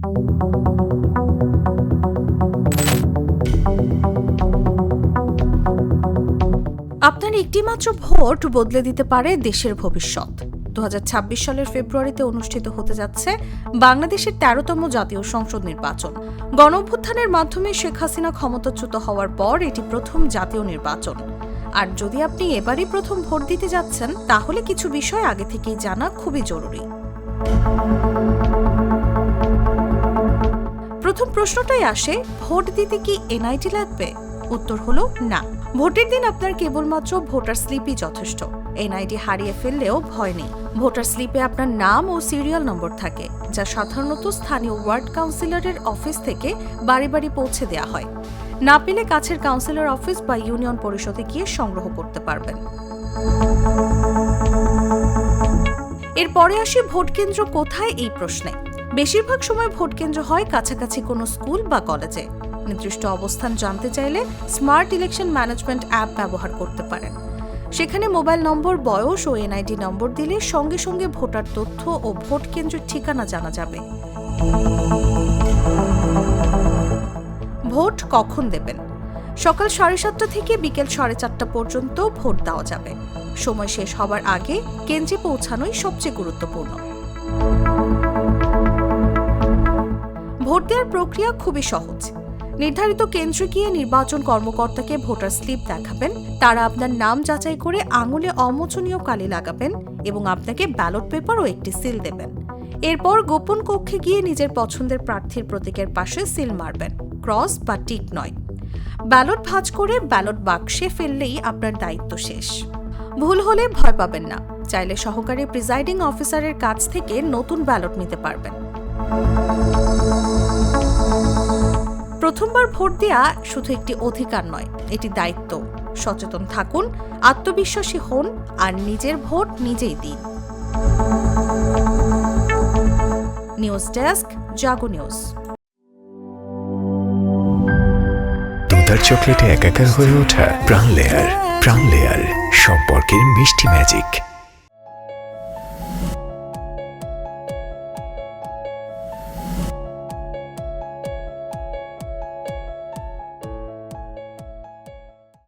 আপনার একটিমাত্র ভোট বদলে দিতে পারে দেশের ভবিষ্যৎ। 2026 সালের ফেব্রুয়ারিতে অনুষ্ঠিত হতে যাচ্ছে বাংলাদেশের 13তম জাতীয় সংসদ নির্বাচন। গণঅভ্যুত্থানের মাধ্যমে শেখ হাসিনা ক্ষমতাচ্যুত হওয়ার পর এটি প্রথম জাতীয় নির্বাচন। আর যদি আপনি এবারই প্রথম ভোট দিতে যাচ্ছেন, তাহলে কিছু বিষয় আগে থেকেই জানা খুবই জরুরি। প্রথম প্রশ্নটাই আসে, ভোট দিতে কি এনআইডি লাগবে? উত্তর হলো না। ভোটের দিন আপনার কেবলমাত্র ভোটার স্লিপই যথেষ্ট। এনআইডি হারিয়ে ফেললেও ভয় নেই। ভোটার স্লিপে আপনার নাম ও সিরিয়াল নম্বর থাকে, যা সাধারণত স্থানীয় ওয়ার্ড কাউন্সিলরের অফিস থেকে বাড়ি বাড়ি পৌঁছে দেওয়া হয়। না পেলে কাছের কাউন্সিলর অফিস বা ইউনিয়ন পরিষদে গিয়ে সংগ্রহ করতে পারবেন। এরপরে আসি ভোট কেন্দ্র কোথায় এই প্রশ্নে। বেশিরভাগ সময় ভোট কেন্দ্র হয় কাছাকাছি কোনো স্কুল বা কলেজে। নির্দিষ্ট অবস্থান জানতে চাইলে স্মার্ট ইলেকশন ম্যানেজমেন্ট অ্যাপ ব্যবহার করতে পারেন। সেখানে মোবাইল নম্বর, বয়স ও এনআইডি নম্বর দিলে সঙ্গে সঙ্গে ভোটার তথ্য ও ভোট কেন্দ্রের ঠিকানা জানা যাবে। ভোট কখন দেবেন? সকাল 7:30 থেকে বিকেল 4:30 পর্যন্ত ভোট দেওয়া যাবে। সময় শেষ হবার আগে কেন্দ্রে পৌঁছানোই সবচেয়ে গুরুত্বপূর্ণ। ভোট দেওয়ার প্রক্রিয়া খুবই সহজ। নির্ধারিত কেন্দ্রে গিয়ে নির্বাচন কর্মকর্তাকে ভোটার স্লিপ দেখাবেন। তারা আপনার নাম যাচাই করে আঙুলে অমোচনীয় কালি লাগাবেন এবং আপনাকে ব্যালট পেপার ও একটি সিল দেবেন। এরপর গোপন কক্ষে গিয়ে নিজের পছন্দের প্রার্থীর প্রতীকের পাশে সিল মারবেন, ক্রস বা টিক নয়। ব্যালট ভাঁজ করে ব্যালট বাক্সে ফেললেই আপনার দায়িত্ব শেষ। ভুল হলে ভয় পাবেন না, চাইলে সহকারী প্রিজাইডিং অফিসারের কাছ থেকে নতুন ব্যালট নিতে পারবেন। প্রথমবার ভোট দেওয়া শুধু একটি অধিকার নয়, এটি দায়িত্ব। সচেতন থাকুন, আত্মবিশ্বাসী হন আর নিজের ভোট নিজেই দিন। নিউজ ডেস্ক, জাগো নিউজ। দুধার চকলেটে একাকার হয়ে ওঠা প্রাণ লেয়ার সম্পর্কের মিষ্টি ম্যাজিক।